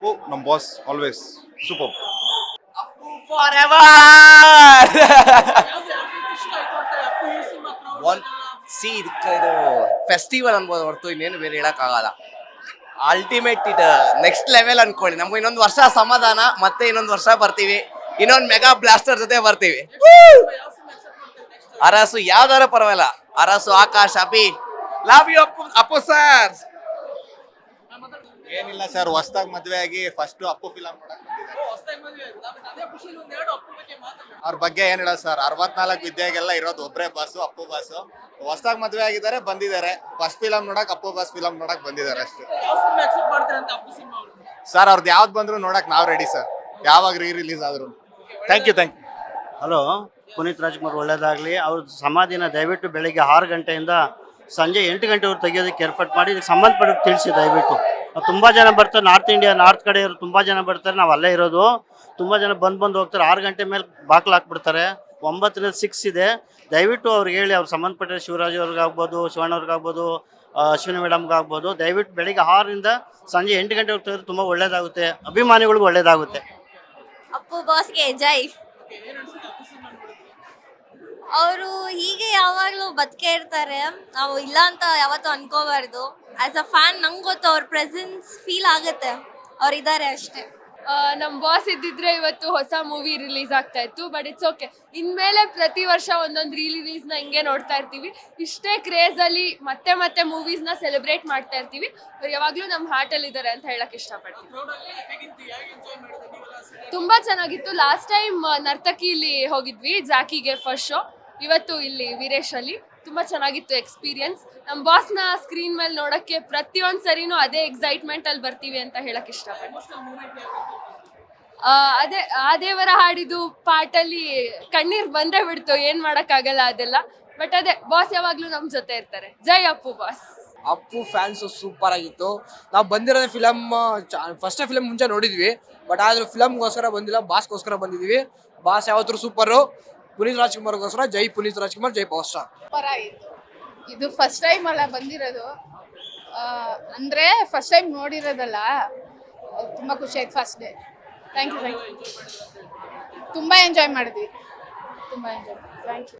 Oh, ನಮ್ಮ boss always super. For ever one C ಇದು festival ಅನ್ಬೋದು ಹೊರತು ಇನ್ನೇನು ಬೇರೆ ಹೇಳಕ್ಕಾಗಲ್ಲ. ಅಲ್ಟಿಮೇಟ್ ಇಟ್ ನೆಕ್ಸ್ಟ್ ಲೆವೆಲ್ ಅನ್ಕೊಳ್ಳಿ. ನಮ್ಗೆ ಇನ್ನೊಂದು ವರ್ಷ ಸಮಾಧಾನ, ಮತ್ತೆ ಇನ್ನೊಂದು ವರ್ಷ ಬರ್ತೀವಿ, ಇನ್ನೊಂದು ಮೆಗಾ ಬ್ಲಾಸ್ಟರ್ ಜೊತೆ ಬರ್ತೀವಿ. ಅರಸು ಯಾವ್ದಾರ ಪರವಾಗಿಲ್ಲ, ಅರಸು ಆಕಾಶ್ ಅಪಿ ಲವ್ ಯು ಅಪ್ಪು ಸರ್. ಏನಿಲ್ಲ ಸರ್, ಹೊಸ್ದಾಗಿ ಮದ್ವೆ ಆಗಿ ಫಸ್ಟ್ ಅಪ್ಪು ಫಿಲಂ ನೋಡಕ್ ಅವ್ರ ಬಗ್ಗೆ ಏನ್ ಹೇಳ ಸರ್. 64 ವಿದ್ಯೆಗೆಲ್ಲ ಇರೋದು ಒಬ್ರೇ ಬಾಸು, ಅಪ್ಪು ಬಾಸು. ಹೊಸ್ದಾಗಿ ಮದ್ವೆ ಆಗಿದ್ದಾರೆ, ಬಂದಿದ್ದಾರೆ. ಫಸ್ಟ್ ಫಿಲಂ ನೋಡಕ್ ಅಪ್ಪು ಬಾಸ್ ಫಿಲಂ ನೋಡಕ್ ಬಂದಿದ್ದಾರೆ ಅಷ್ಟೇ ಸರ್. ಅವ್ರದ್ದು ಯಾವ್ದು ಬಂದ್ರು ನೋಡಕ್ ನಾವ್ ರೆಡಿ ಸರ್, ಯಾವಾಗ ರಿಲೀಸ್ ಆದ್ರು. Thank you. Hello, Puneeth Rajkumar ಒಳ್ಳೇದಾಗಲಿ. ಅವ್ರ ಸಮಾಧಿನ ದಯವಿಟ್ಟು ಬೆಳಗ್ಗೆ 6 ಗಂಟೆಯಿಂದ ಸಂಜೆ 8 ಗಂಟೆವರೆಗೆ ತೆಗೆಯೋದಕ್ಕೆ ಏರ್ಪಾಟ್ ಮಾಡಿ ಇದಕ್ಕೆ ಸಂಬಂಧಪಟ್ಟ ತಿಳಿಸಿ ದಯವಿಟ್ಟು. ತುಂಬ ಜನ ಬರ್ತಾರೆ, ನಾರ್ತ್ ಕಡೆಯವರು ತುಂಬ ಜನ ಬರ್ತಾರೆ. ನಾವು ಅಲ್ಲೇ ಇರೋದು, ತುಂಬ ಜನ ಬಂದು ಹೋಗ್ತಾರೆ. 6 ಗಂಟೆ ಮೇಲೆ ಬಾಕ್ಲು ಹಾಕ್ಬಿಡ್ತಾರೆ. 9ನೇ 6 ಇದೆ. ದಯವಿಟ್ಟು ಅವ್ರಿಗೆ ಹೇಳಿ, ಅವ್ರಿಗೆ ಸಂಬಂಧಪಟ್ಟ ಶಿವರಾಜ್ ಅವ್ರಿಗಾಗ್ಬೋದು, ಶಿವಣ್ಣವ್ರಿಗಾಗ್ಬೋದು, ಅಶ್ವಿನಿ ಮೇಡಮ್ಗಾಗ್ಬೋದು, ದಯವಿಟ್ಟು ಬೆಳಿಗ್ಗೆ 6ರಿಂದ ಸಂಜೆ 8 ಗಂಟೆವರೆಗೆ ತೆಗೆದ್ರೆ ತುಂಬ ಒಳ್ಳೇದಾಗುತ್ತೆ, ಅಭಿಮಾನಿಗಳಿಗೂ ಒಳ್ಳೇದಾಗುತ್ತೆ. ಅಪ್ಪು ಬಾಸ್ಗೆ ಜೈ. ಅವರು ಹೀಗೆ ಯಾವಾಗಲೂ ಬದುಕೇ ಇರ್ತಾರೆ, ನಾವು ಇಲ್ಲ ಅಂತ ಯಾವತ್ತೂ ಅನ್ಕೋಬಾರ್ದು. ಆಸ್ ಅ ಫ್ಯಾನ್ ನಂಗೆ ಗೊತ್ತು, ಅವ್ರ ಪ್ರೆಸೆನ್ಸ್ ಫೀಲ್ ಆಗುತ್ತೆ, ಅವ್ರು ಇದ್ದಾರೆ ಅಷ್ಟೇ. ನಮ್ಮ ಬಾಸ್ ಇದ್ದಿದ್ರೆ ಇವತ್ತು ಹೊಸ ಮೂವಿ ರಿಲೀಸ್ ಆಗ್ತಾ ಇತ್ತು. ಬಟ್ ಇಟ್ಸ್ ಓಕೆ, ಇನ್ಮೇಲೆ ಪ್ರತಿ ವರ್ಷ ಒಂದೊಂದು ರಿಲೀಸ್ನ ಹಿಂಗೆ ನೋಡ್ತಾ ಇರ್ತೀವಿ. ಇಷ್ಟೇ ಕ್ರೇಜಲ್ಲಿ ಮತ್ತೆ ಮತ್ತೆ ಮೂವೀಸ್ನ ಸೆಲೆಬ್ರೇಟ್ ಮಾಡ್ತಾ ಇರ್ತೀವಿ. ಅವ್ರು ಯಾವಾಗಲೂ ನಮ್ಮ ಹಾರ್ಟಲ್ಲಿ ಇದ್ದಾರೆ ಅಂತ ಹೇಳಕ್ ಇಷ್ಟಪಡ್ತೀನಿ. ತುಂಬ ಚೆನ್ನಾಗಿತ್ತು. ಲಾಸ್ಟ್ ಟೈಮ್ ನರ್ತಕಿಲಿ ಹೋಗಿದ್ವಿ, ಜಾಕಿಗೆ ಫಸ್ಟ್ ಶೋ. ಇವತ್ತು ಇಲ್ಲಿ ವೀರೇಶಲ್ಲಿ ತುಂಬ ಚೆನ್ನಾಗಿತ್ತು ಎಕ್ಸ್ಪೀರಿಯನ್ಸ್. ನಮ್ಮ ಬಾಸ್ನ ಸ್ಕ್ರೀನ್ ಮೇಲೆ ನೋಡೋಕ್ಕೆ ಪ್ರತಿಯೊಂದು ಸರಿನೂ ಅದೇ ಎಕ್ಸೈಟ್ಮೆಂಟಲ್ಲಿ ಬರ್ತೀವಿ ಅಂತ ಹೇಳಕ್ಕೆ ಇಷ್ಟಪಡ್ತೀನಿ. ಅದೇ ಆ ದೇವರ ಹಾಡಿದ್ದು ಪಾಟಲ್ಲಿ ಕಣ್ಣೀರು ಬಂದೇ ಬಿಡ್ತು, ಏನು ಮಾಡೋಕ್ಕಾಗಲ್ಲ ಅದೆಲ್ಲ. ಬಟ್ ಅದೇ ಬಾಸ್ ಯಾವಾಗಲೂ ನಮ್ಮ ಜೊತೆ ಇರ್ತಾರೆ. ಜೈ Appu boss. Appu fans super ಆಗಿತ್ತು. ನಾವು ಬಂದಿರೋದೇ ಫಿಲಮ್ ಫಸ್ಟೇ ಫಿಲಮ್ ಮುಂಚೆ ನೋಡಿದ್ವಿ, ಬಟ್ ಆದರೂ ಫಿಲಮ್ಗೋಸ್ಕರ ಬಂದಿಲ್ಲ, ಬಾಸ್ಗೋಸ್ಕರ ಬಂದಿದ್ದೀವಿ. ಬಾಸ್ ಯಾವತ್ತೂ ಸೂಪರು. ಪುನೀತ್ ರಾಜ್ಕುಮಾರ್ಗೋಸ್ಕರ ಜೈ ಪುನೀತ್ ರಾಜ್ಕುಮಾರ್, ಜೈ ಪವರ್ ಸ್ಟಾರ್. ಸೂಪರ್ ಆಗಿತ್ತು. ಇದು ಫಸ್ಟ್ ಟೈಮ್ ಅಲ್ಲ ಬಂದಿರೋದು, ಅಂದರೆ ಫಸ್ಟ್ ಟೈಮ್ ನೋಡಿರೋದಲ್ಲ, ತುಂಬ ಖುಷಿ ಆಯ್ತು ಫಸ್ಟ್ ಡೇ. Thank you. ತುಂಬ ಎಂಜಾಯ್ ಮಾಡಿದ್ವಿ, ತುಂಬ ಎಂಜಾಯ್. Thank you.